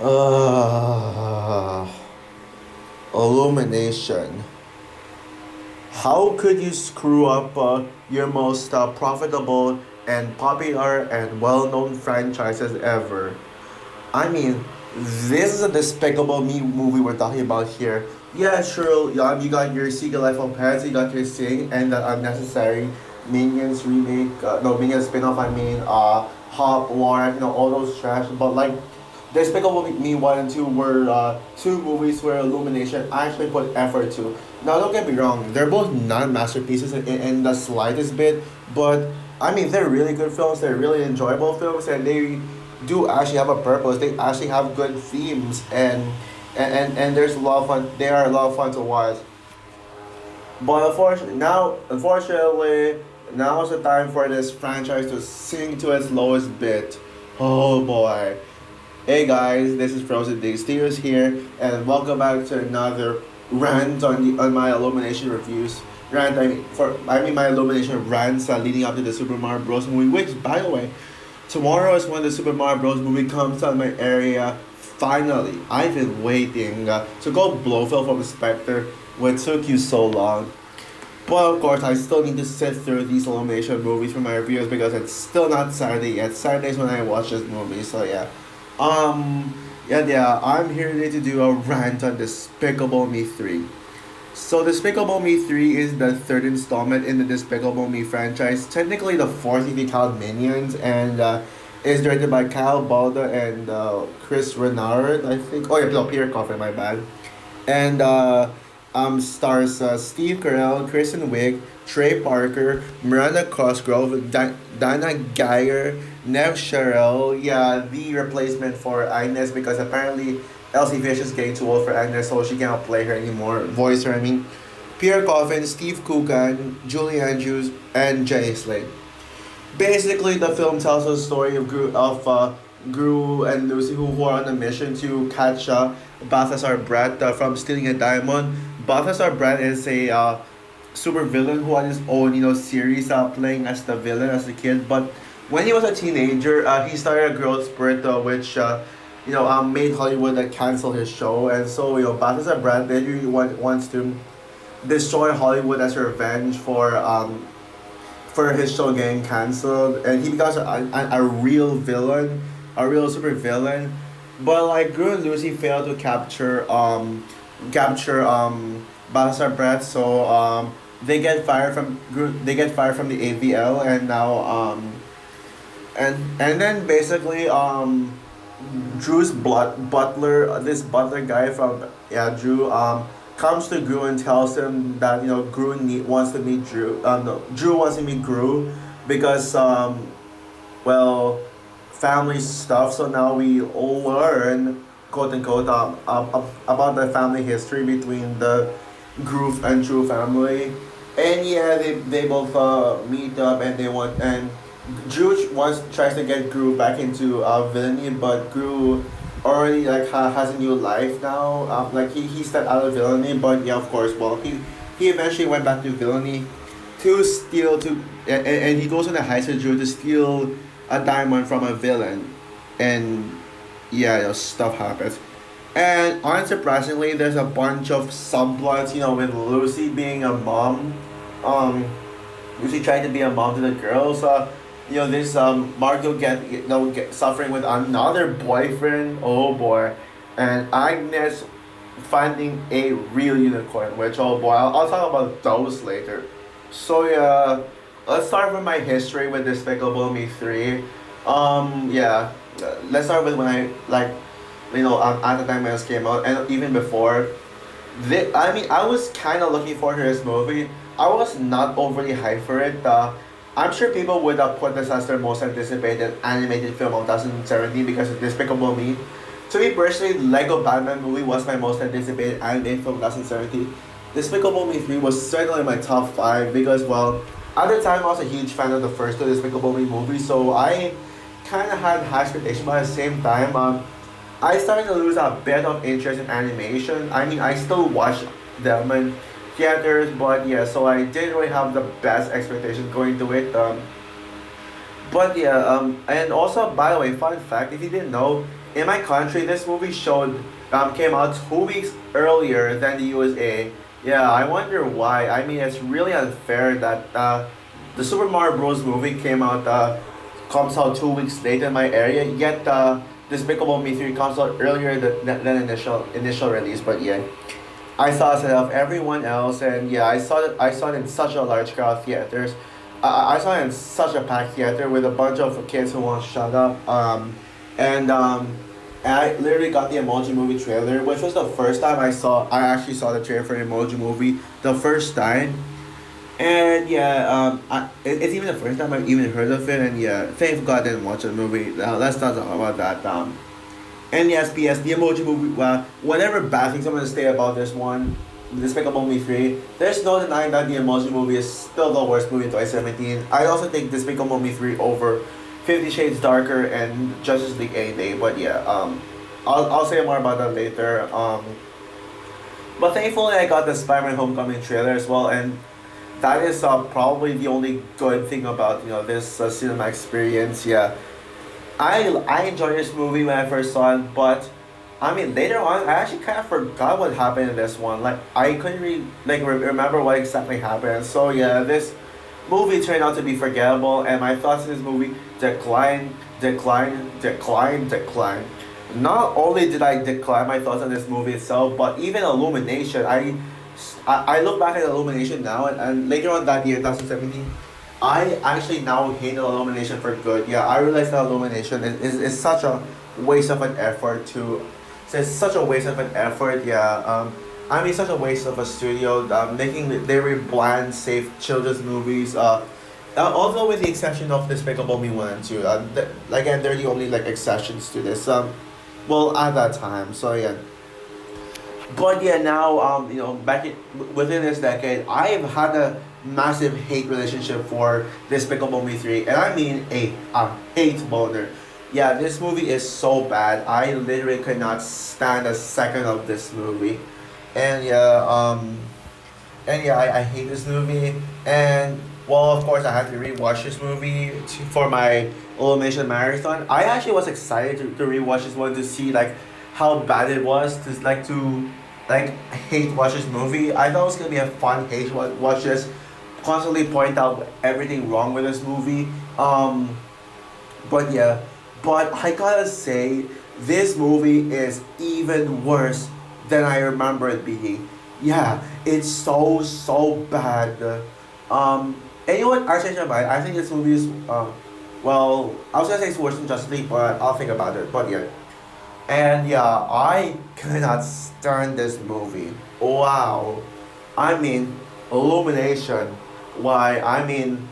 Uh, Illumination. How could you screw up your most profitable and popular and well-known franchises ever? I mean, this is a Despicable Me movie we're talking about here. Yeah, sure. You got your Secret Life of Pets, you got your Sing, and the unnecessary Minions remake. No, Minions spin-off. I mean, Hop War. All those trash. But like, Despicable Me 1 and 2 were two movies where Illumination actually put effort to. Now, don't get me wrong, they're both non masterpieces in the slightest bit, but I mean, they're really good films, they're really enjoyable films, and they do actually have a purpose. They actually have good themes, and there's a lot of fun. They are a lot of fun to watch. But unfortunately, now is the time for this franchise to sink to its lowest bit. Oh boy. Hey guys, this is Frozen Day Steers here, and welcome back to another rant on my Illumination reviews. I mean my Illumination rants leading up to the Super Mario Bros. Movie. Which, by the way, tomorrow is when the Super Mario Bros. Movie comes out in my area. Finally, I've been waiting to go Blowfield from Spectre, what took you so long. But of course, I still need to sit through these Illumination movies for my reviews because it's still not Saturday yet. Saturday's when I watch this movie, so yeah. Um, yeah, I'm here today to do a rant on Despicable Me 3. So, Despicable Me 3 is the third installment in the Despicable Me franchise, technically the fourth if you count Minions, and is directed by Kyle Balda and Chris Renard, I think. Oh, yeah, no, Peter Coffin, my bad. And stars Steve Carell, Kristen Wiig, Trey Parker, Miranda Cosgrove, Dana Geyer, Nev Sherrill. Yeah, the replacement for Agnes because apparently Elsie Fish is getting too old for Agnes, so she cannot play her anymore. Voice her, I mean. Pierre Coffin, Steve Coogan, Julie Andrews, and Jenny Slate. Basically, the film tells the story of Gru and Lucy who are on a mission to catch Balthazar Brett from stealing a diamond. Balthazar Brett is a super villain who had his own series playing as the villain as a kid. But when he was a teenager, he started a growth spurt which made Hollywood cancel his show. And so Balthazar Brett basically wants to destroy Hollywood as revenge for his show getting canceled, and he becomes a real villain, a real super villain. But like Gru and Lucy failed to capture Balthazar Brett, so they get fired from the AVL, and now and then basically Drew's butler, this butler guy from Drew comes to Gru and tells him that wants to meet Drew. No, Drew wants to meet Gru because well, family stuff. So now we learn, quote unquote, about the family history between the Gru and Drew family. And yeah, they both meet up and they want and Drew wants tries to get Gru back into villainy, but Gru already has a new life now. Like he stepped out of villainy, but yeah, of course, well he eventually went back to villainy to steal to and he goes on a heist with Drew to steal a diamond from a villain, and yeah, stuff happens. And unsurprisingly, there's a bunch of subplots, with Lucy being a mom, um, Lucy trying to be a mom to the girls. This Margot get suffering with another boyfriend. Oh boy, and Agnes finding a real unicorn. Which, oh boy, I'll talk about those later. So yeah, let's start with my history with Despicable Me 3. Yeah, let's start with when I at the time when it came out and even before. I mean, I was kind of looking forward to this movie. I was not overly hyped for it. I'm sure people would have put this as their most anticipated animated film of 2017 because of Despicable Me. To me personally, Lego Batman movie was my most anticipated animated film of 2017. Despicable Me 3 was certainly my top 5 because, well, at the time I was a huge fan of the first two Despicable Me movies, so I kind of had high expectations, but at the same time, I started to lose a bit of interest in animation. I mean, I still watch them in theaters, but yeah, so I didn't really have the best expectations going to it. But yeah, and also, by the way, fun fact, if you didn't know, in my country, this movie came out 2 weeks earlier than the USA. Yeah, I wonder why. I mean, it's really unfair that the Super Mario Bros. Movie comes out 2 weeks later in my area. Yet Despicable Me 3 comes out earlier than initial release. But yeah, I saw it ahead of everyone else, and yeah, I saw it in such a large crowd theaters. I saw it in such a packed theater with a bunch of kids who want to shut up. And and I literally got the Emoji Movie trailer, which was the first time I actually saw the trailer for the Emoji Movie the first time. And yeah, it's even the first time I've even heard of it. And yeah, thank God I didn't watch the movie. Let's not talk about that. And yes, P.S. The Emoji Movie. Whatever bad things I'm gonna say about this one, Despicable Me 3, there's no denying that the Emoji Movie is still the worst movie in 2017. I also think Despicable Me 3 over 50 Shades Darker and Justice League any day. But yeah, I'll say more about that later. But thankfully, I got the Spider-Man Homecoming trailer as well, and that is probably the only good thing about this cinema experience. Yeah, I enjoyed this movie when I first saw it, but I mean later on I actually kind of forgot what happened in this one. Like I couldn't really remember what exactly happened. So yeah, this movie turned out to be forgettable, and my thoughts in this movie decline. Not only did I decline my thoughts on this movie itself, but even Illumination. I look back at Illumination now, and later on that year, 2017, I actually now hate Illumination for good. Yeah, I realize that Illumination is such a waste of an effort to. It's such a waste of an effort. Yeah. I mean, such a waste of a studio making very bland, safe children's movies. Although with the exception of Despicable Me 1 and 2, again, they're the only like exceptions to this. Well, at that time, so yeah. But yeah, now within this decade, I've had a massive hate relationship for Despicable Me 3, and I mean a hate boner. Yeah, this movie is so bad. I literally could not stand a second of this movie, and yeah, I hate this movie. And well, of course, I had to rewatch this movie for my Illumination marathon. I actually was excited to rewatch this one to see like how bad it was to hate watch this movie. I thought it was gonna be a fun watch this, constantly point out everything wrong with this movie. But yeah, but I gotta say, this movie is even worse than I remember it being. Yeah, it's so bad. And you know what? I changed my mind. I think this movie is well, I was gonna say it's worse than Justice League, but I'll think about it. But yeah. And yeah, I cannot stand this movie. Wow. I mean, Illumination. Why? I mean,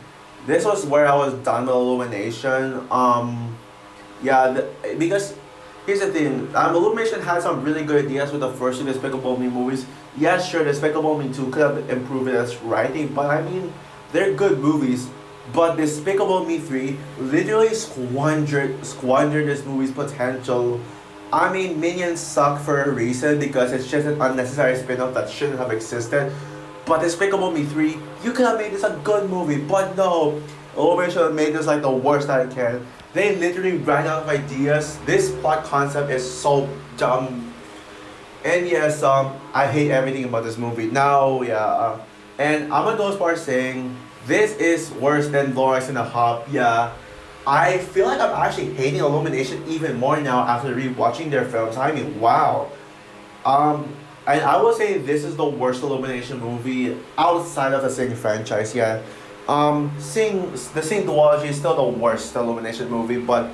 this was where I was done with Illumination. Yeah, because here's the thing. Illumination had some really good ideas with the first two Despicable Me movies. Yeah, sure, Despicable Me 2 could have improved its writing, but I mean, they're good movies. But Despicable Me 3 literally squandered this movie's potential. I mean, Minions suck for a reason because it's just an unnecessary spin-off that shouldn't have existed. But Despicable Me 3, you could have made this a good movie, but no. Illumination made this like the worst that it can. They literally ran out of ideas. This plot concept is so dumb. And yes, I hate everything about this movie. Now, yeah, and I'm gonna go as far as saying this is worse than Lawrence and the Hop. Yeah, I feel like I'm actually hating Illumination even more now after rewatching their films. I mean, wow. And I will say this is the worst Illumination movie outside of the Sing franchise. Yeah, the Sing duology is still the worst Illumination movie, but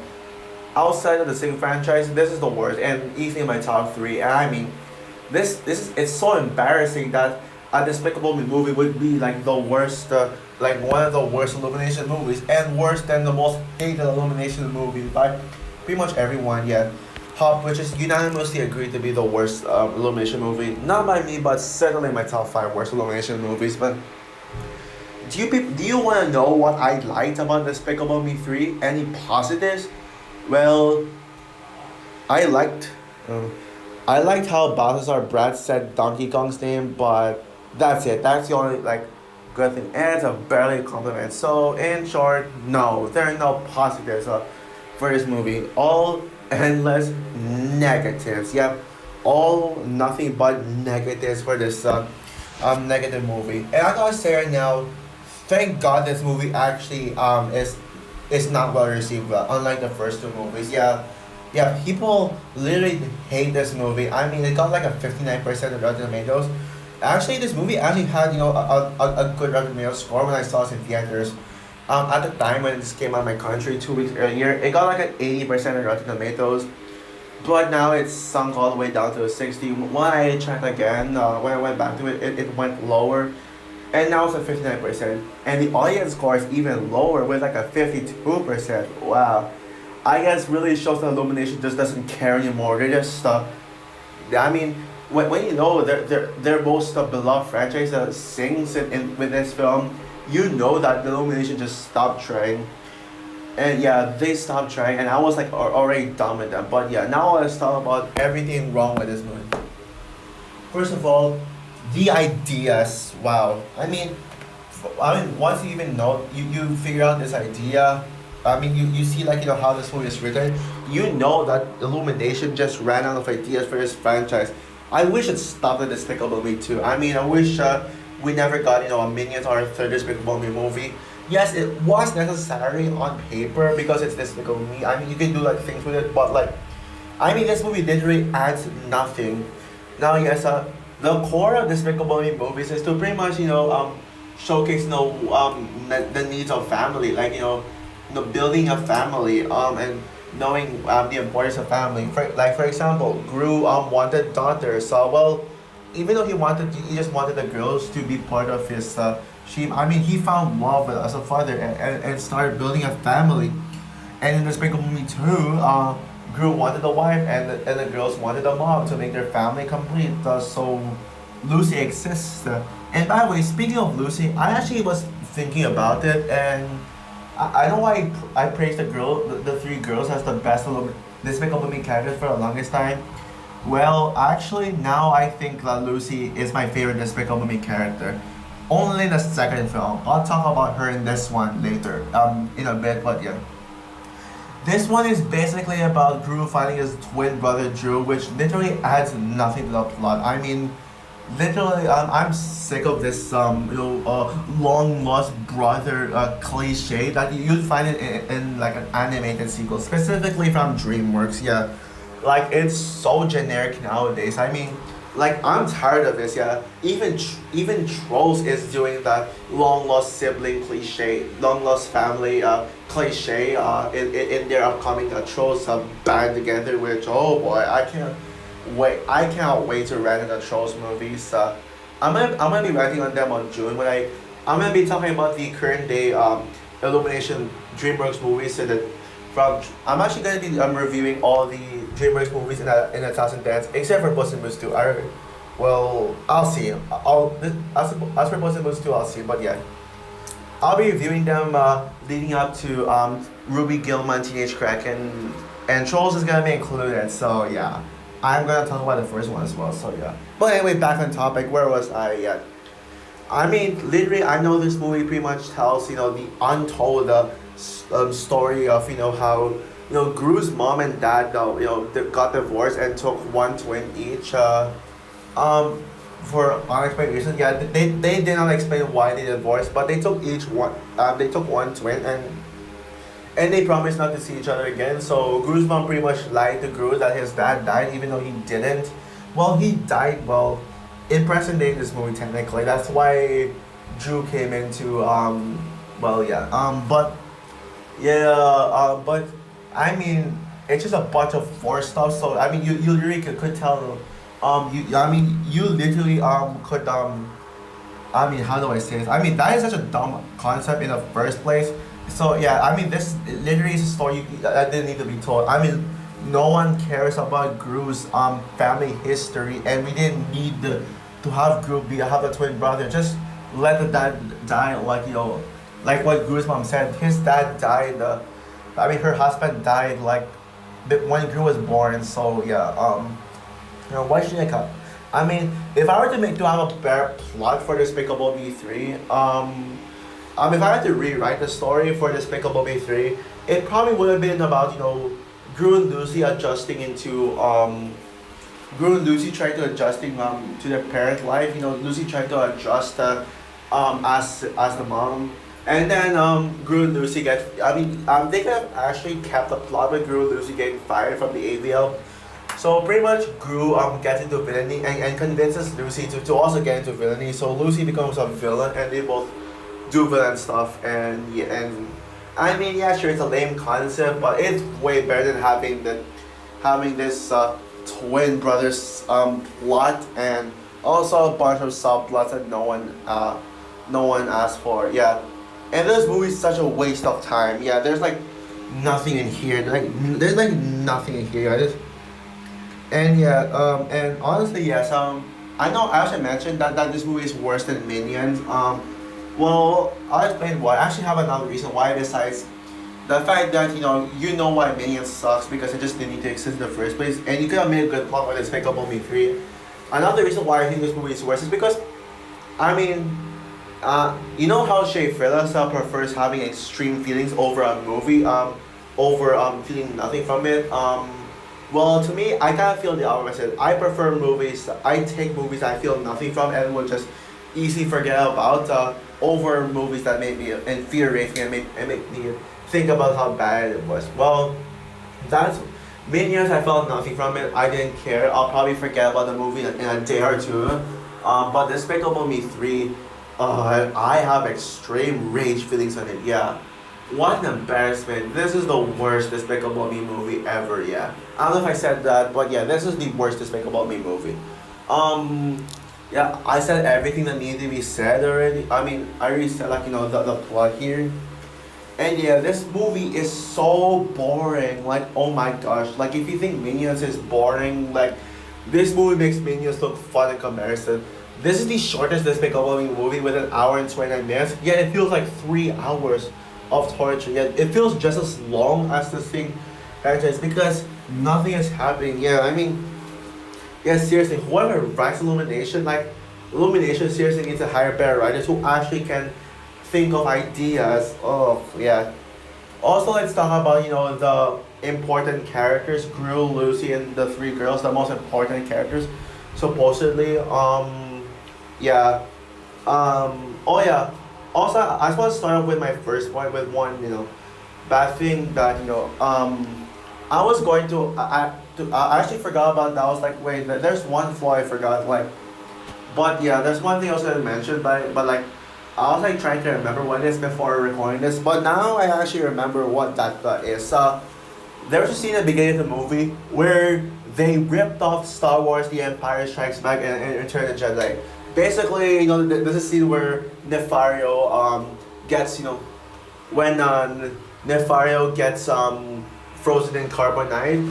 outside of the Sing franchise, this is the worst and easily in my top three. And I mean, this is it's so embarrassing that a Despicable Me movie would be like the worst, like one of the worst Illumination movies, and worse than the most hated Illumination movie by pretty much everyone. Yeah, Hop, which is unanimously agreed to be the worst Illumination movie, not by me, but certainly in my top five worst Illumination movies. But do you want to know what I liked about Despicable Me 3? Any positives? Well, I liked I liked how Balthazar Brad said Donkey Kong's name, but that's it. That's the only like good thing, and it's a barely a compliment. So in short, no, there are no positives for this movie. endless negatives. Yep, all nothing but negatives for this negative movie. And I gotta say right now, thank God this movie actually is not well received. Well, unlike the first two movies. Yeah, yeah, people literally hate this movie. I mean, it got like a 59% of Rotten Tomatoes. Actually, this movie actually had a good Rotten Tomatoes score when I saw it in theaters. At the time when this came out in my country 2 weeks earlier, it got like an 80% of Rotten Tomatoes. But now it's sunk all the way down to a 60. When I checked again, when I went back to it, it went lower. And now it's at 59%. And the audience score is even lower with like a 52%. Wow. I guess really shows that Illumination just doesn't care anymore. They just, I mean, when you know their most beloved franchise that sings with this film, you know that the Illumination just stopped trying. And yeah, they stopped trying, and I was like already done with them. But yeah, now let's talk about everything wrong with this movie. First of all, the ideas. Wow. I mean, once you even know, you figure out this idea. I mean, you see like how this movie is written. You know that Illumination just ran out of ideas for this franchise. I wish it stopped at Despicable Me too. I mean, I wish we never got a Minions or a third Despicable Me movie. Yes, it was necessary on paper because it's Despicable Me. I mean, you can do like things with it, but like, I mean, this movie literally adds nothing. Now, yes, the core of Despicable Me movies is to pretty much showcase the needs of family, like building a family and knowing the importance of family. For example, Gru wanted daughters, so well, even though he just wanted the girls to be part of his sheep. I mean, he found love as a father and started building a family. And in Despicable Me 2, Gru wanted a wife and the girls wanted a mom to make their family complete. So Lucy exists. And by the way, speaking of Lucy, I actually was thinking about it, and I know I praised the three girls as the best Despicable Me characters for the longest time. Well, actually, now I think that Lucy is my favorite Despicable Me character. Only in the second film. I'll talk about her in this one later, in a bit, but yeah. This one is basically about Gru finding his twin brother Drew, which literally adds nothing to the plot. I mean, literally, I'm sick of this long lost brother cliche that you'd find it in like an animated sequel, specifically from DreamWorks. Yeah, like it's so generic nowadays. I mean, like I'm tired of this. Yeah, even Trolls is doing that long lost sibling cliche, long lost family cliche in their upcoming Trolls band together. Which, oh boy, I cannot wait to rant on the Trolls movies. I'm gonna be ranting on them on June when I'm gonna be talking about the current day Illumination DreamWorks movies that from I'm actually gonna be reviewing all the DreamWorks movies in a thousand dance except for Puss in Boots 2. I'll see. As for Puss in Boots 2, I'll see. But yeah, I'll be reviewing them leading up to Ruby Gilman, Teenage Kraken, and Trolls is gonna be included. So yeah, I'm gonna talk about the first one as well. So yeah. But anyway, back on topic. Where was I? Yeah. I mean, literally, I know this movie pretty much tells the untold story of how Gru's mom and dad they got divorced and took one twin each for unexplained reasons. Yeah, they did not explain why they divorced, but they took each one. They took one twin and they promised not to see each other again. So Gru's mom pretty much lied to Gru that his dad died, even though he didn't. Well, he died. Well, in present day, this movie technically. That's why Drew came into Well, yeah. But I mean, it's just a bunch of forced stuff. So I mean, you really could tell. You literally could I mean, how do I say this? I mean, that is such a dumb concept in the first place. So yeah, I mean, this literally is a story that didn't need to be told. I mean, no one cares about Gru's family history, and we didn't need to have have a twin brother. Just let the dad die, like what Gru's mom said. His dad died. I mean, her husband died like when Gru was born. So yeah, why should I cut? I mean, if I were to have a better plot for Despicable Me 3, if I had to rewrite the story for Despicable Me 3, it probably would have been about, Gru and Lucy adjusting into Gru and Lucy trying to adjusting to their parent life. You know, Lucy trying to adjust as the mom. And then Gru and Lucy get. I mean, they could have actually kept the plot with Gru and Lucy getting fired from the AVL. So pretty much Gru gets into villainy and convinces Lucy to also get into villainy. So Lucy becomes a villain and they both do villain stuff. And yeah, and I mean, yeah, sure, it's a lame concept, but it's way better than having this twin brothers plot and also a bunch of subplots that no one asked for. Yeah, and this movie is such a waste of time. Yeah, there's like nothing in here. There's like nothing in here. And yeah, and honestly, yes. I know I actually mentioned that this movie is worse than Minions. Well, I'll explain why. I actually have another reason why besides the fact that you know why Minions sucks because it just didn't need to exist in the first place, and you could have made a good plot with Despicable Me 3. Another reason why I think this movie is worse is because, I mean, you know how Shea Phyllis prefers having extreme feelings over a movie, over feeling nothing from it. Well, to me, I kind of feel the opposite. I prefer movies. I take movies I feel nothing from and will just easily forget about over movies that make me infuriating and make me think about how bad it was. Well, that's Minions. I felt nothing from it. I didn't care. I'll probably forget about the movie in a day or two. But Despicable Me 3, I have extreme rage feelings on it. Yeah. What an embarrassment. This is the worst Despicable Me movie ever, yeah. I don't know if I said that, but yeah, this is the worst Despicable Me movie. Yeah, I said everything that needed to be said already. I mean, I already said like, the plot here. And yeah, this movie is so boring. Like, oh my gosh. Like, if you think Minions is boring, like, this movie makes Minions look fun in comparison. This is the shortest Despicable Me movie with an hour and 29 minutes. Yeah, it feels like 3 hours of torture. Yeah, it feels just as long as this thing franchise because nothing is happening. Yeah, I mean, yeah, seriously, whoever writes Illumination, Illumination seriously needs to hire better writers who actually can think of ideas. Oh, yeah. Also, let's talk about, the important characters, Gru, Lucy, and the 3 girls, the most important characters, supposedly. Yeah. Oh, yeah. Also, I just want to start off with my first point with one, bad thing that, I was going to, I actually forgot about that. I was like, wait, there's one flaw I forgot, but yeah, there's one thing I was going to mention, but like, I was like trying to remember what it is before recording this, but now I actually remember what that is. There was a scene at the beginning of the movie where they ripped off Star Wars The Empire Strikes Back and Return of the Jedi. Basically, there's a scene where Nefario gets, when Nefario gets frozen in carbonite,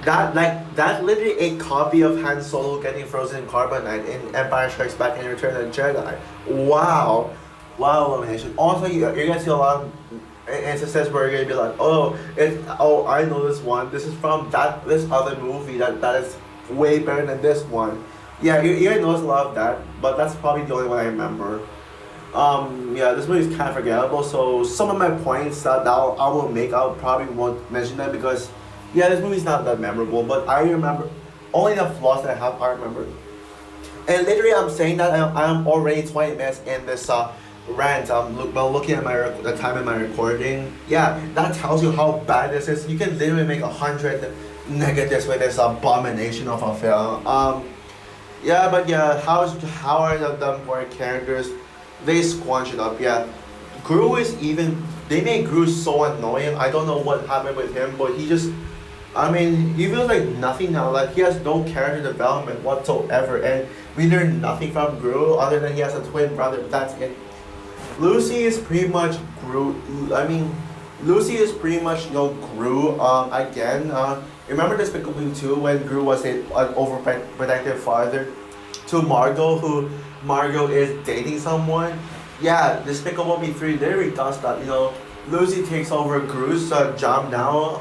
that literally a copy of Han Solo getting frozen in carbonite in Empire Strikes Back and Return of the Jedi. Wow, Illumination. Also, you're gonna see a lot of instances where you're gonna be like, oh, I know this one. This is from this other movie that is way better than this one. Yeah, you're gonna notice a lot of that, but that's probably the only one I remember. Yeah, this movie is kind of forgettable. So some of my points that I will make, I probably won't mention them because, yeah, this movie is not that memorable. But I remember only the flaws that I have. I remember, and literally, I'm saying that I'm already 20 minutes in this rant. Looking at the time in my recording, yeah, that tells you how bad this is. You can literally make 100 negatives with this abomination of a film. Yeah, but yeah, how are the more characters? They squanch it up. Yeah, Gru is even. They made Gru so annoying. I don't know what happened with him, but he just. I mean, he feels like nothing now. Like he has no character development whatsoever, and we learn nothing from Gru other than he has a twin brother. That's it. Lucy is pretty much Gru. I mean, Lucy is pretty much Gru. Again. Remember Despicable Me 2 when Gru was an overprotective father to Margot, who Margot is dating someone? Yeah, Despicable Me 3 literally does that. Lucy takes over Gru's job now.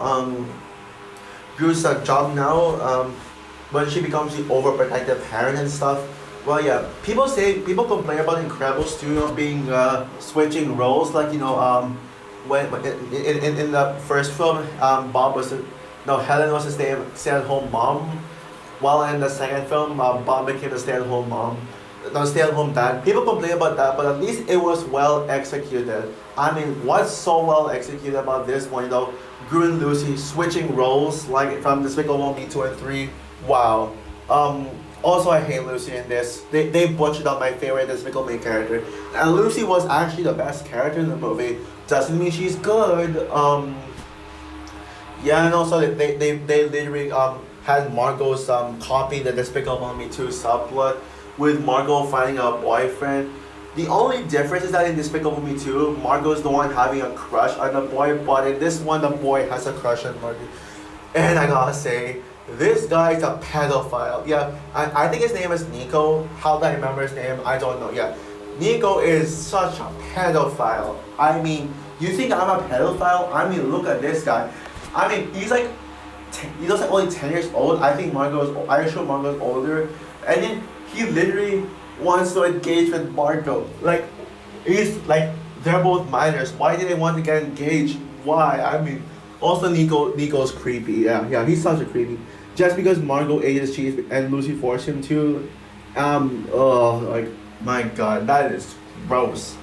When she becomes the overprotective parent and stuff. Well, yeah, people complain about Incredibles 2 being switching roles, like when in the first film, Bob was no, Helen was a stay-at-home mom. While in the second film, Bob became the stay-at-home mom, no, stay-at-home dad. People complain about that, but at least it was well executed. I mean, what's so well executed about this one, Gru and Lucy switching roles, like from Despicable Me 2 and 3. Wow. Um, Also, I hate Lucy in this. They butchered up my favorite Despicable Me character. And Lucy was actually the best character in the movie. Doesn't mean she's good. Yeah, and also they literally had Margot's copy the Despicable Me 2 subplot with Margot finding a boyfriend. The only difference is that in Despicable Me 2, Margot's the one having a crush on the boy, but in this one, the boy has a crush on Margot. And I gotta say, this guy is a pedophile. Yeah, I think his name is Nico. How do I remember his name? I don't know. Yeah, Nico is such a pedophile. I mean, you think I'm a pedophile? I mean, look at this guy. I mean, he's like, he looks like only 10 years old. I think I'm sure Margot's older. And then he literally wants to engage with Margot. Like, he's like, they're both minors. Why do they want to get engaged? Why? I mean, also Nico's creepy. Yeah, he's such a creepy. Just because Margot ate his cheese and Lucy forced him to, like, my God, that is gross.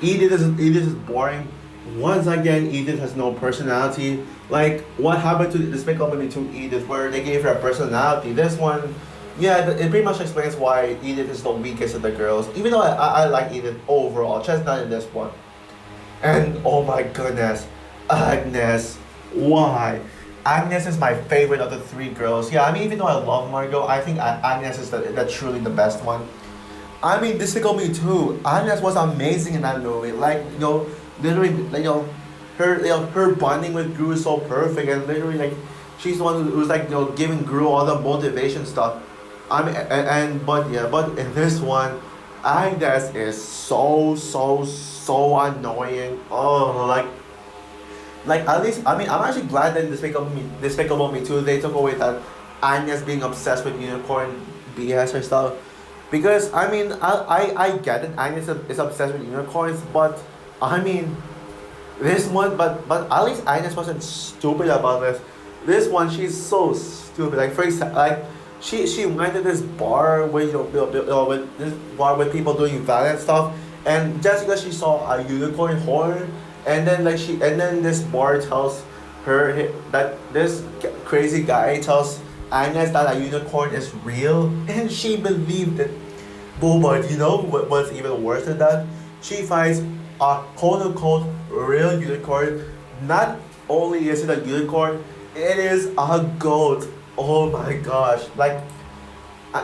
Edith is boring. Once again, Edith has no personality. Like, what happened to Despicable Me 2 Edith, where they gave her a personality? This one, yeah, it pretty much explains why Edith is the weakest of the girls. Even though I like Edith overall, just not in this one. And oh my goodness, Agnes, why? Agnes is my favorite of the three girls. Yeah, I mean, even though I love Margot, I think Agnes is the truly the best one. I mean, Despicable Me 2, Agnes was amazing in that movie. Like, literally, like, her bonding with Gru is so perfect, and literally, like, she's the one who's like, giving Gru all the motivation stuff. I mean, but in this one, Agnes is so annoying. Oh, like at least, I mean, I'm actually glad that in Despicable Me 2 they took away that Agnes being obsessed with unicorn BS or stuff. Because I mean, I get it, Agnes is obsessed with unicorns, but I mean, this one, but at least Agnes wasn't stupid about this. This one, she's so stupid. Like, for example, like, she went to this bar with with this bar with people doing violent stuff, and just because she saw a unicorn horn, and then this bar tells her that this crazy guy tells Agnes that a unicorn is real, and she believed it. But what's even worse than that? She finds a quote unquote real unicorn. Not only is it a unicorn, it is a goat. Oh my gosh! Like,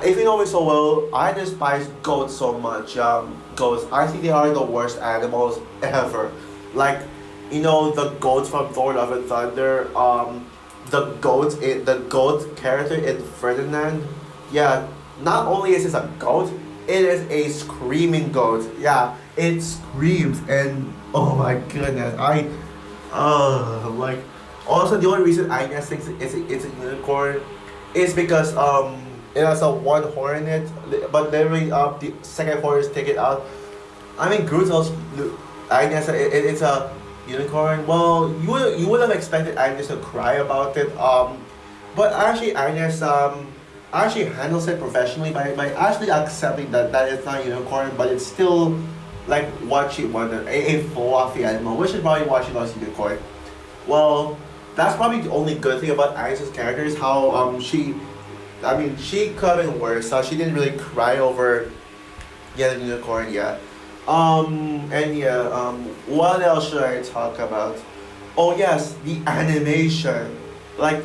if you know me so well, I despise goats so much. Goats. I think they are the worst animals ever. Like, the goats from Thor: Love and Thunder. The goat character in Ferdinand. Yeah, not only is it a goat, it is a screaming goat. Yeah, it screams, and oh my goodness, like. Also, the only reason I guess it's a unicorn is because it has a one horn in it, but literally the second horn is taken out. I mean, Groot also, I guess it's a unicorn. Well, you would have expected Agnes to cry about it. But actually Agnes actually handles it professionally by actually accepting that it's not a unicorn, but it's still like what she wanted, a fluffy animal, which is probably why she loves unicorn. Well, that's probably the only good thing about Agnes' character is how she could have been worse. She didn't really cry over getting a unicorn yet. What else should I talk about? Oh yes, the animation. Like,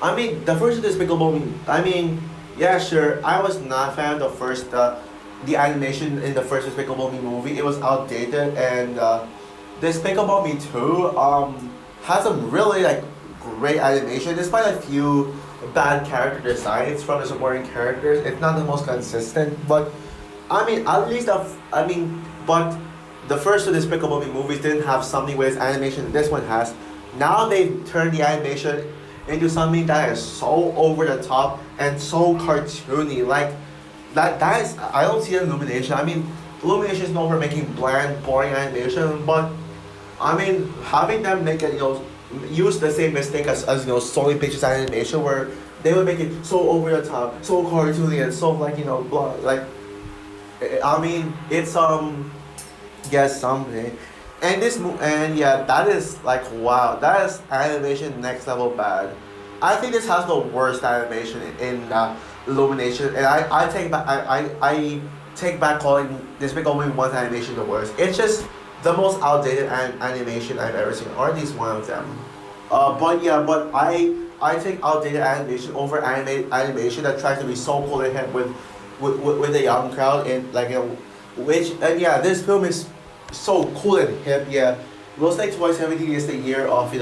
I mean, the first Despicable Me. I mean, yeah, sure. I was not a fan of the animation in the first Despicable Me movie. It was outdated, and Despicable Me 2 has some really like great animation, despite a few bad character designs from the supporting characters. It's not the most consistent, but I mean, at least but the first two Despicable Me movies didn't have something with its animation this one has. Now they've turned the animation into something that is so over the top and so cartoony. Like, that is, I don't see Illumination. I mean, Illumination is known for making bland, boring animation, but I mean, having them make it, use the same mistake as Sony Pictures Animation, where they would make it so over the top, so cartoony, and so like blah, like I mean it's yes something, and and yeah, that is like wow, that is animation next level bad. I think this has the worst animation in Illumination, and I take back I take back calling Despicable Me One's animation the worst. It's just the most outdated animation I've ever seen, or at least one of them. But yeah, but I take outdated animation over animation that tries to be so cool and hip with a young crowd, and like which and yeah, this film is so cool and hip. Yeah, looks like 2017 is the year of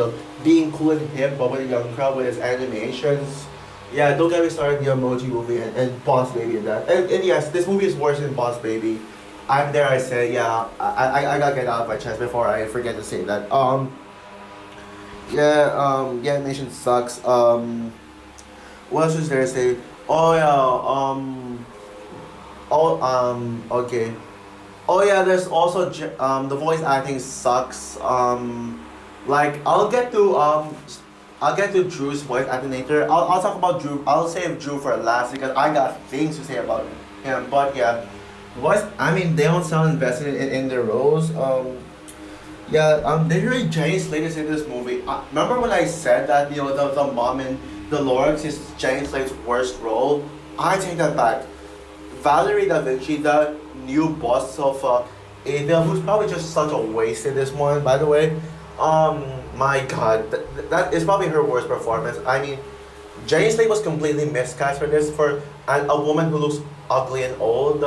being cool and hip, but with a young crowd with its animations. Yeah, don't get me started the Emoji Movie and Boss Baby and that. And yes, this movie is worse than Boss Baby. I'm there. I say yeah. I gotta get out of my chest before I forget to say that. Yeah. Yeah. Animation sucks. What else is there to say? Oh yeah. Oh. Okay. Oh yeah. There's also the voice acting sucks. Like I'll get to Drew's voice acting later. I'll talk about Drew. I'll save Drew for last because I got things to say about him. But yeah, voice. I mean, they don't sound invested in their roles. Yeah. Literally, Jenny Slate is in this movie. Remember when I said that the mom in the Lorax is Jenny Slate's worst role? I take that back. Valerie Da Vinci, the new boss of Avil, who's probably just such a waste in this one, by the way. My God, that is probably her worst performance. I mean, Jenny Slate was completely miscast for this for a woman who looks ugly and old.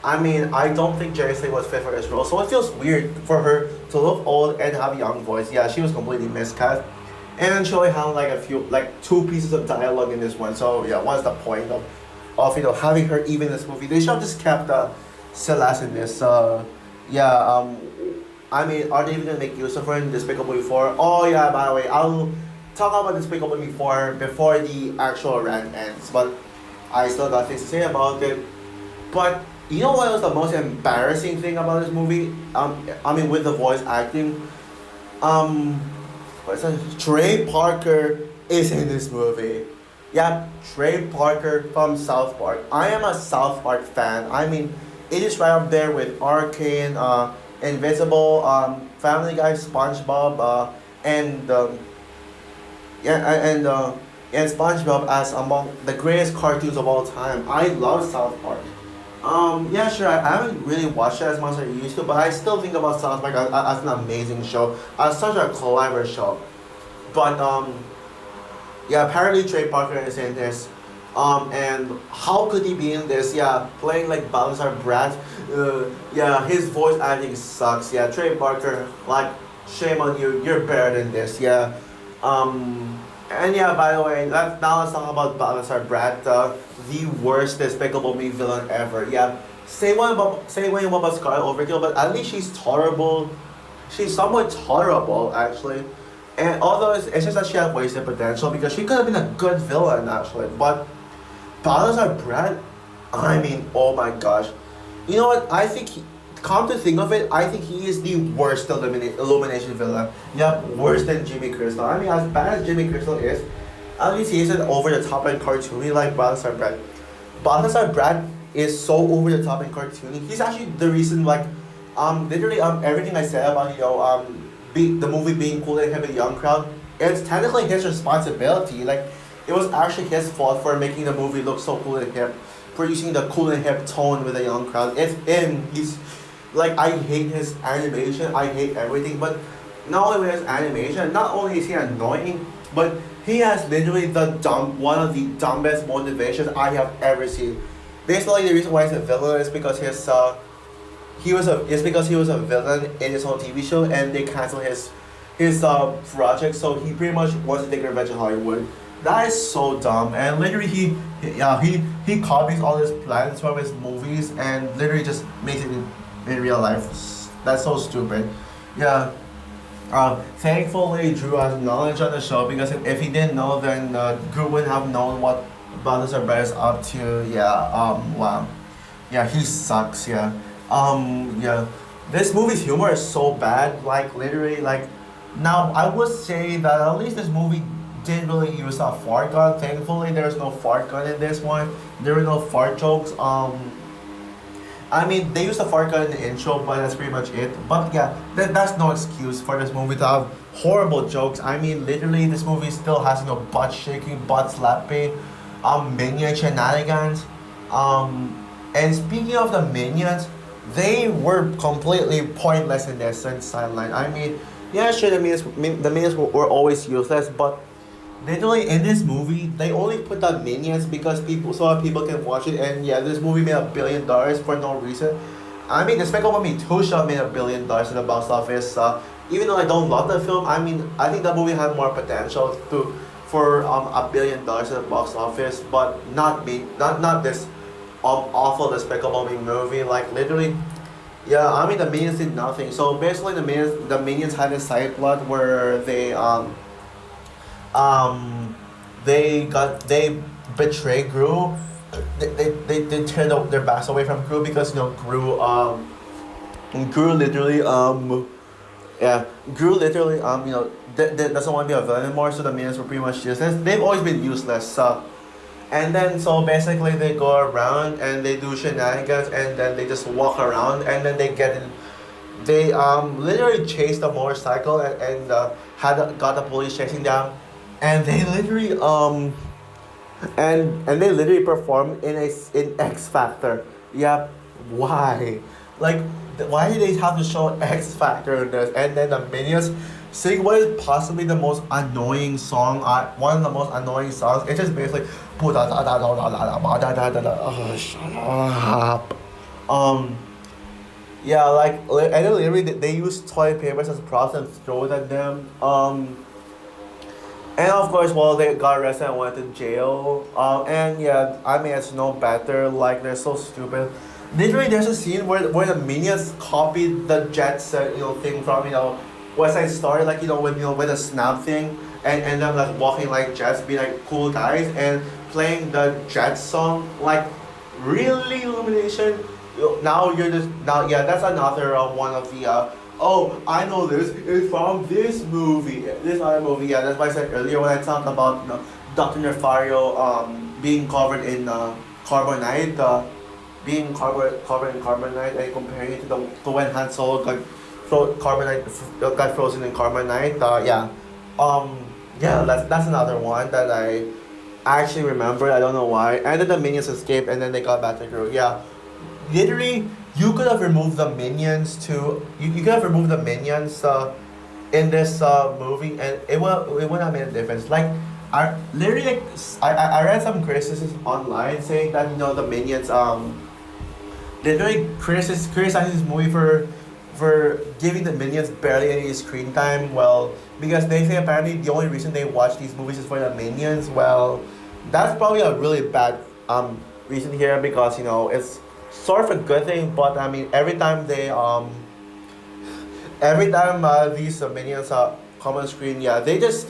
I mean, I don't think Jenny Slate was fit for this role, so it feels weird for her to look old and have a young voice. Yeah, she was completely miscast, and she only had like two pieces of dialogue in this one. So yeah, what's the point of having her even in this movie? They should have just kept Celeste in this. Yeah. I mean, are they even gonna make use of her in Despicable Me 4? Oh yeah, by the way, I'll talk about Despicable Me 4 before the actual rant ends, but I still got things to say about it. But you know what was the most embarrassing thing about this movie? I mean, with the voice acting, um, what's that? Trey Parker is in this movie. Yeah, Trey Parker from South Park. I am a South Park fan. I mean, it is right up there with Arcane, Invincible, Family Guy, SpongeBob, and and SpongeBob as among the greatest cartoons of all time. I love South Park. Yeah, sure. I haven't really watched it as much as I used to, but I still think about South Park as an amazing show, as such a clever show. But yeah, apparently Trey Parker is in this. And how could he be in this? Yeah, playing like Balthazar Brat. Yeah, his voice acting sucks. Yeah, Trey Parker, like, shame on you. You're better than this. Yeah. And yeah, by the way, now let's talk about Balthazar Brat, the worst Despicable Me villain ever. Yeah. Say what about Scarlet Overkill, but at least she's tolerable. She's somewhat tolerable actually. And although it's just that she had wasted potential because she could have been a good villain actually, but Balthazar Brat, I mean, oh my gosh. You know what? I think, come to think of it, I think he is the worst Illumination villain. Yep, worse than Jimmy Crystal. I mean, as bad as Jimmy Crystal is, at least he isn't over the top and cartoony like Balthazar Brat. Balthazar Brat is so over the top and cartoony. He's actually the reason, like, literally, everything I said about, the movie being cool and having a young crowd, it's technically his responsibility. Like, it was actually his fault for making the movie look so cool and hip, producing the cool and hip tone with a young crowd. It's him. He's like, I hate his animation. I hate everything. But not only with his animation, not only is he annoying, but he has literally one of the dumbest motivations I have ever seen. Basically, the reason why he's a villain is because he was a villain in his own TV show, and they canceled his project. So he pretty much wants to take revenge in Hollywood. That is so dumb, and literally he copies all his plans from his movies and literally just makes it in real life. That's so stupid. Yeah. Thankfully Drew has knowledge on the show, because if he didn't know, then Drew wouldn't have known what Balthazar Brat is up to. Yeah. Wow. Yeah, he sucks. Yeah. Yeah. This movie's humor is so bad. Like literally, like Now, I would say that at least this movie didn't really use a fart gun. Thankfully, there's no fart gun in this one. There were no fart jokes. I mean, they used a fart gun in the intro, but that's pretty much it. But yeah, that's no excuse for this movie to have horrible jokes. I mean, literally, this movie still has butt shaking, butt slapping, minion shenanigans. And speaking of the minions, they were completely pointless in their sense sideline. I mean, yeah, sure, the minions were always useless, but literally in this movie, they only put the minions because people so people can watch it. And yeah, this movie made $1 billion for no reason. I mean, Despicable Me 2 should have made $1 billion in the box office. Even though I don't love the film, I mean, I think the movie had more potential to for $1 billion in the box office, but not me, not this awful Despicable Me movie. Like literally, yeah, I mean the minions did nothing. So basically, the minions had a side plot where um they betray Gru. They turned their backs away from Gru because Gru literally yeah, Gru literally doesn't want to be a villain anymore. So the minions were pretty much useless. They've always been useless. And then so basically they go around and they do shenanigans, and then they just walk around, and then they get in. They literally chased a motorcycle, and got the police chasing them, and they literally and they literally performed in X Factor. Yep. Why? Like, why did they have to show X Factor in this? And then the minions sing what is possibly the most annoying song. One of the most annoying songs. It's just basically oh, shut up. Um. Yeah, like and then literally they use toilet papers as props and throw it at them. And of course, well, they got arrested and went to jail. And yeah, I mean, it's no better. Like, they're so stupid. Literally, there's a scene where the minions copied the jet set, thing from, West Side Story, like, with the snap thing, and them, like, walking like jets, being, like, cool guys, and playing the jet song, like, really, Illumination? Now, yeah, that's another one of the, oh, I know this is from this movie, this other movie. Yeah, that's why I said earlier when I talked about Dr. Nefario being covered in carbonite, covered in carbonite, and comparing it to when Han Solo got frozen in carbonite. Yeah, that's another one that I actually remember. I don't know why. And then the minions escaped, and then they got back to Groot. Yeah, literally, you could have removed the minions too. You could have removed the minions in this movie, and it would have made a difference. Like, I literally, like, I read some criticisms online saying that the minions literally criticizing this movie for giving the minions barely any screen time. Well, because they say apparently the only reason they watch these movies is for the minions. Well, that's probably a really bad reason here, because it's sort of a good thing, but I mean every time these minions come on screen, yeah, they just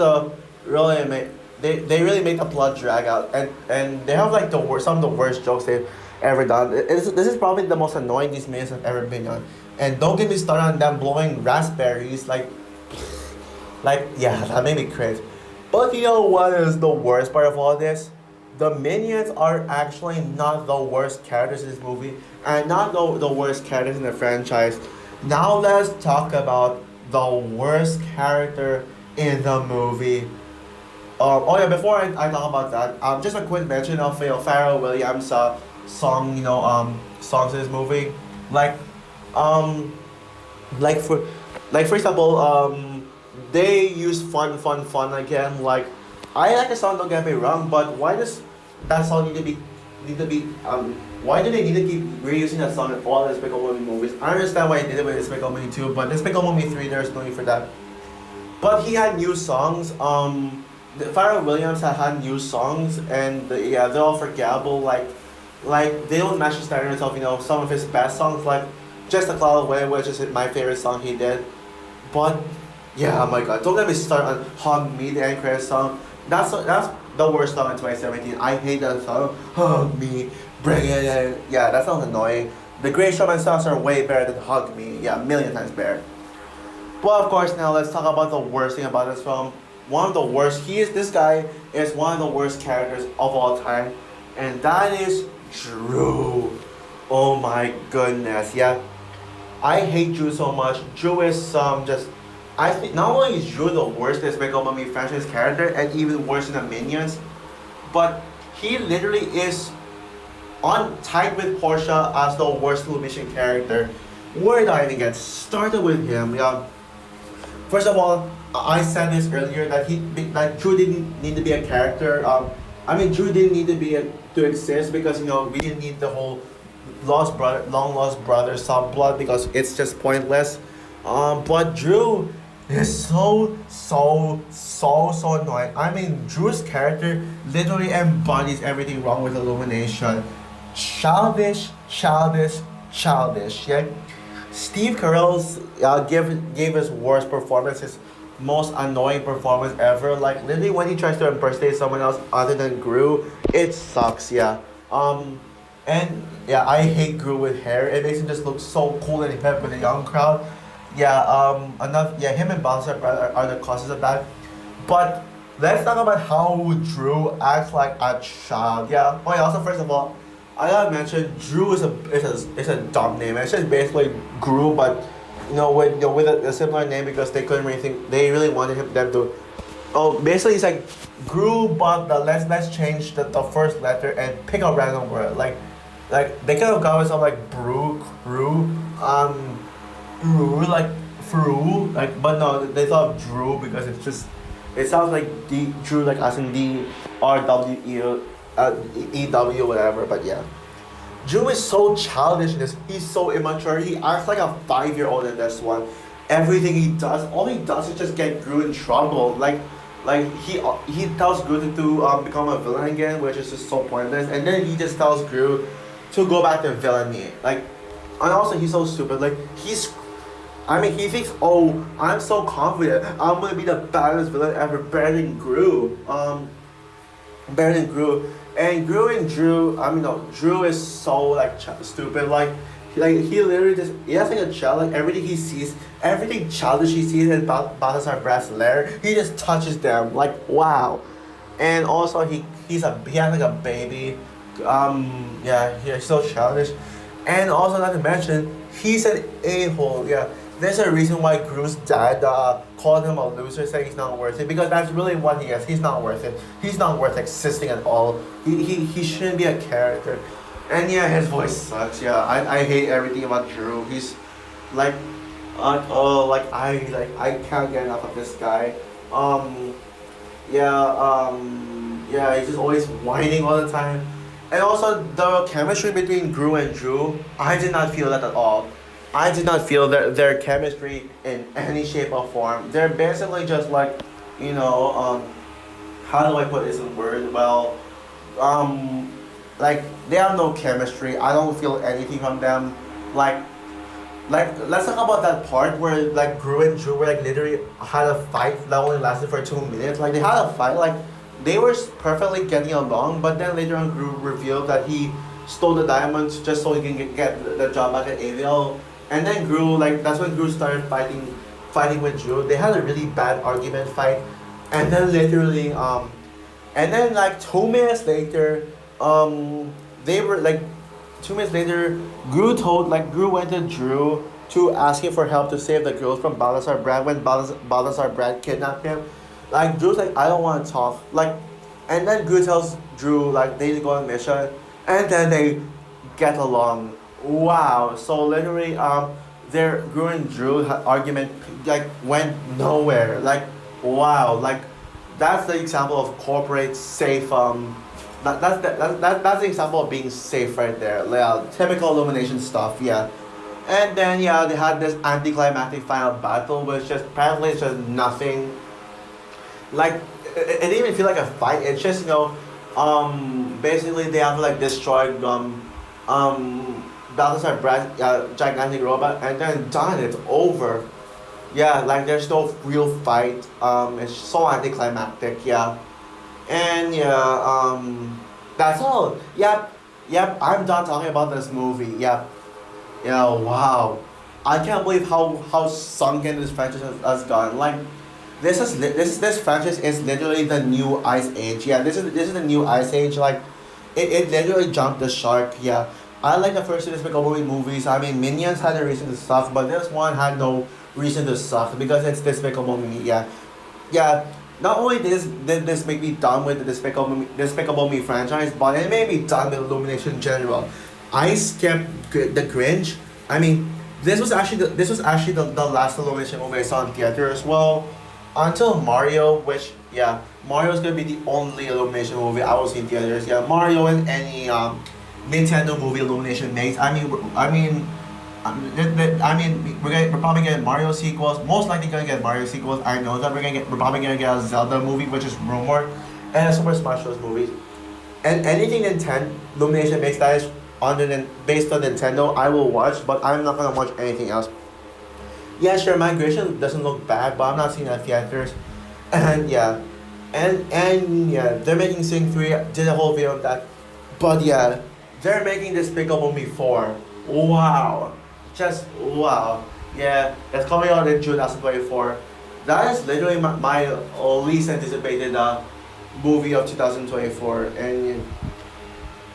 really make they really make the plot drag out, and they have like some of the worst jokes they've ever done. This is probably the most annoying these minions have ever been on, and don't get me started on them blowing raspberries like, yeah, that made me cringe. But you know what is the worst part of all this? The minions are actually not the worst characters in this movie, and not the worst characters in the franchise. Now let's talk about the worst character in the movie. Oh yeah, before I talk about that, just a quick mention of Pharrell Williams' songs in this movie. Like, um, like for example, they use fun again. Like, I like the song, don't get me wrong, but why does that song need to be why do they need to keep reusing that song in all the Despicable Me movies? I understand why they did it with Despicable Me 2, but Despicable Me 3, there's no need for that. But he had new songs. Pharrell Williams had new songs, and yeah, they're all forgettable. Like they don't match the standards of some of his best songs, like Just a Cloud Away, which is my favorite song he did. But yeah, oh my God, don't let me start on Hug Me, the end credit song. That's the worst song in 2017. I hate that song. Hug Me, bring it in. Yeah, that sounds annoying. The Great Showman songs are way better than Hug Me. Yeah, a million times better. But of course, now let's talk about the worst thing about this film. One of the worst. This guy is one of the worst characters of all time, and that is Drew. Oh my goodness, yeah. I hate Drew so much. Drew is just. I think not only is Drew the worst Despicable Me franchise character, and even worse than the Minions, but he literally is on tied with Portia as the worst television character. Where did I even get started with him? Yeah. First of all, I said this earlier that Drew didn't need to be a character. I mean, Drew didn't need to to exist because we didn't need the whole long lost brother subplot because it's just pointless. But Drew is so annoying. I mean, Drew's character literally embodies everything wrong with Illumination. Childish, childish, childish. Yeah. Steve Carell's gave his worst performance, his most annoying performance ever. Like literally when he tries to impersonate someone else other than Gru, it sucks. Yeah. And yeah, I hate Gru with hair. It makes him just look so cool and hip with a young crowd. Yeah. Enough. Yeah. Him and Bouncer are the causes of that. But let's talk about how Drew acts like a child. Yeah. Oh yeah. Also, first of all, I gotta mention Drew is a dumb name. It's just basically Gru, but with a similar name because they couldn't really think they really wanted them to. Oh, basically it's like Gru, but let's change the first letter and pick a random word like they could have gone with something like brew, crew, like fru, like but no, they thought of Drew because it sounds like Drew like as in DRWE whatever, but yeah. Drew is so childish in this. He's so immature. He acts like a 5-year-old in this one. Everything he does, all he does is just get Drew in trouble. Like he tells Drew to become a villain again, which is just so pointless. And then he just tells Drew to go back to villainy. Like, and also he's so stupid. Like I mean, he thinks, oh, I'm so confident. I'm gonna be the baddest villain ever, better than Gru. Better than Gru. And Gru and Drew, I mean, no, Drew is so like stupid. Like he literally he has like a child. Like everything childish he sees in Balthazar Brat's lair, he just touches them. Like wow. And also he has like a baby. Yeah, he's so childish. And also not to mention, he's an a-hole. Yeah. There's a reason why Gru's dad called him a loser, saying he's not worth it, because that's really what he is. He's not worth it. He's not worth existing at all. He shouldn't be a character. And yeah, his voice sucks. Yeah, I hate everything about Drew. He's like, I can't get enough of this guy. Yeah, he's just always whining all the time. And also the chemistry between Gru and Drew, I did not feel that at all. I did not feel their chemistry in any shape or form. They're basically just like, how do I put this in word? Well, like they have no chemistry. I don't feel anything from them. Like let's talk about that part where like Gru and Drew were like literally had a fight that only lasted for 2 minutes. Like they had a fight, like they were perfectly getting along, but then later on Gru revealed that he stole the diamonds just so he can get the job back at AVL. And then Gru, like that's when Gru started fighting with Drew. They had a really bad argument fight, and then literally and then like 2 minutes later, they were like 2 minutes later, Gru went to Drew to ask him for help to save the girls from Balthazar Brad when Balthazar Brad kidnapped him. Like Drew's like, I don't want to talk. Like, and then Gru tells Drew like they need to go on a mission, and then they get along. Wow. So literally, their Gru and Drew argument like went nowhere. Like, wow. Like, that's the example of corporate safe. That's the example of being safe right there. Like, typical Illumination stuff. Yeah. And then yeah, they had this anticlimactic final battle, which just apparently it's just nothing. Like, it didn't even feel like a fight. It's just basically they have to like destroy Balthazar Brad gigantic robot, and then done. It's over. Yeah, like there's no real fight. It's so anticlimactic. Yeah, and yeah, that's all. Yep. I'm done talking about this movie. Yep. Yeah. Wow. I can't believe how sunken this franchise has gone. Like, this franchise is literally the new Ice Age. Yeah, this is the new Ice Age. Like, it literally jumped the shark. Yeah, I like the first two Despicable Me movies. I mean, Minions had a reason to suck, but this one had no reason to suck because it's Despicable Me. Yeah, yeah. Not only did this make me done with the Despicable Me franchise, but it made me done with Illumination in general. I skipped the Grinch. I mean, this was actually the last Illumination movie I saw in theater as well. Until Mario, which yeah, Mario's gonna be the only Illumination movie I will see in theaters. Yeah, Mario and any Nintendo movie Illumination makes. We're probably getting Mario sequels. Most likely gonna get Mario sequels. I know that we're probably gonna get a Zelda movie, which is rumored, and a Super Smash Bros. Movie. And anything Nintendo Illumination makes that is based on Nintendo, I will watch, but I'm not gonna watch anything else. Yeah, sure, Migration doesn't look bad, but I'm not seeing it at theaters. And yeah, and yeah, they're making Sing 3. Did a whole video on that, but yeah, they're making Despicable Me 4. Wow. Just wow. Yeah, it's coming out in June 2024. That is literally my least anticipated movie of 2024. And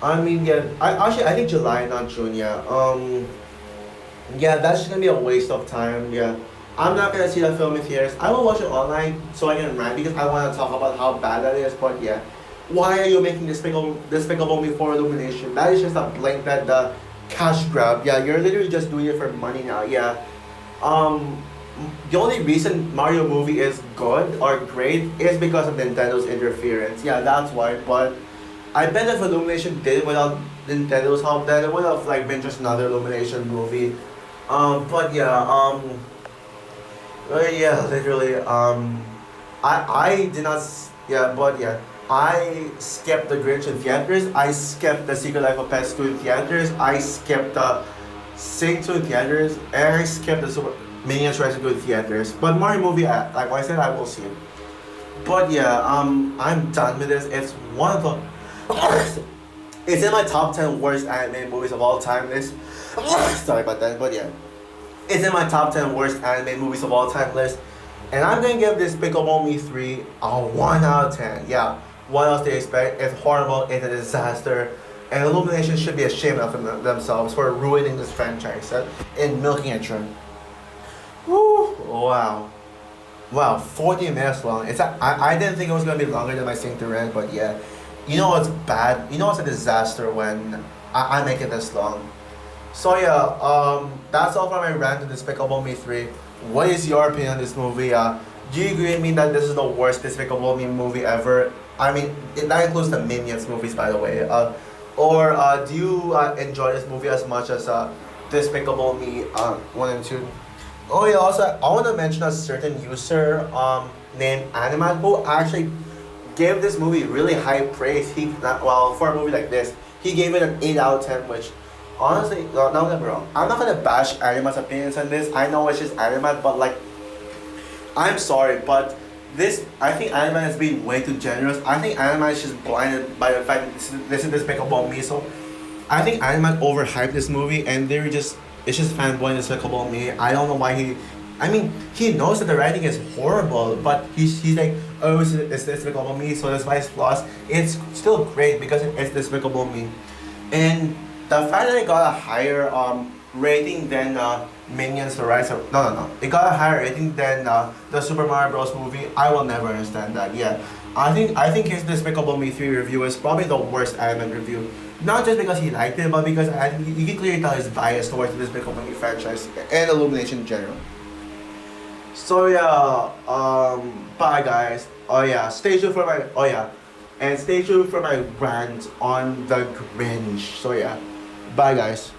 I mean, yeah, I think July, not June. Yeah. Yeah, that's just gonna be a waste of time. Yeah, I'm not gonna see that film in theaters. I will watch it online so I can rant because I want to talk about how bad that is. But yeah, why are you making Despicable Me 4 Illumination? That is just a blanket cash grab. Yeah, you're literally just doing it for money now. Yeah. Um, the only reason Mario movie is good or great is because of Nintendo's interference. Yeah, that's why. But I bet if Illumination did it without Nintendo's help, then it would have like been just another Illumination movie. But yeah. Yeah, literally. I did not. Yeah, but yeah. I skipped the Grinch in theaters. I skipped the Secret Life of Pets 2 in theaters. I skipped the Sing 2 in theaters. And I skipped the Super Minions Rescue in theaters. But Mario movie, like I said, I will see it. But yeah, I'm done with this. It's one of the. It's in my top 10 worst anime movies of all time list. Sorry about that, but yeah. It's in my top 10 worst anime movies of all time list. And I'm gonna give Despicable Me 3 a 1 out of 10. Yeah. What else do you expect? It's horrible, it's a disaster. And Illumination should be ashamed of themselves for ruining this franchise and milking it dry. Woo! Wow. Wow, 40 minutes long. I didn't think it was gonna be longer than my Sing to Rent, but yeah. You know what's bad? You know what's a disaster when I make it this long. So yeah, that's all for my rant on Despicable Me 3. What is your opinion on this movie? Do you agree with me that this is the worst Despicable Me movie ever? I mean, that includes the Minions movies, by the way. Or do you enjoy this movie as much as Despicable Me 1 and 2? Oh yeah, also I want to mention a certain user named Animat who actually gave this movie really high praise. Well, for a movie like this, he gave it an 8 out of 10, which honestly, no, don't get me wrong. I'm not gonna bash Animat's opinions on this. I know it's just Animat, but like, I'm sorry, but I think Animat is being way too generous. I think Animat is just blinded by the fact that this is Despicable Me. So I think Animat overhyped this movie, and it's just fanboying Despicable Me. I don't know why I mean, he knows that the writing is horrible, but he's like, oh, it's Despicable Me, so that's why it's flaws. It's still great because it's Despicable Me, and the fact that it got a higher rating than Minions: The Rise of no, it got a higher rating than the Super Mario Bros. Movie. I will never understand that. Yeah, I think his Despicable Me 3 review is probably the worst anime review. Not just because he liked it, but because I think you can clearly tell his bias towards the Despicable Me franchise and Illumination in general. So yeah, bye guys. Oh yeah, stay tuned for my and stay tuned for my rant on the Grinch. So yeah, bye guys.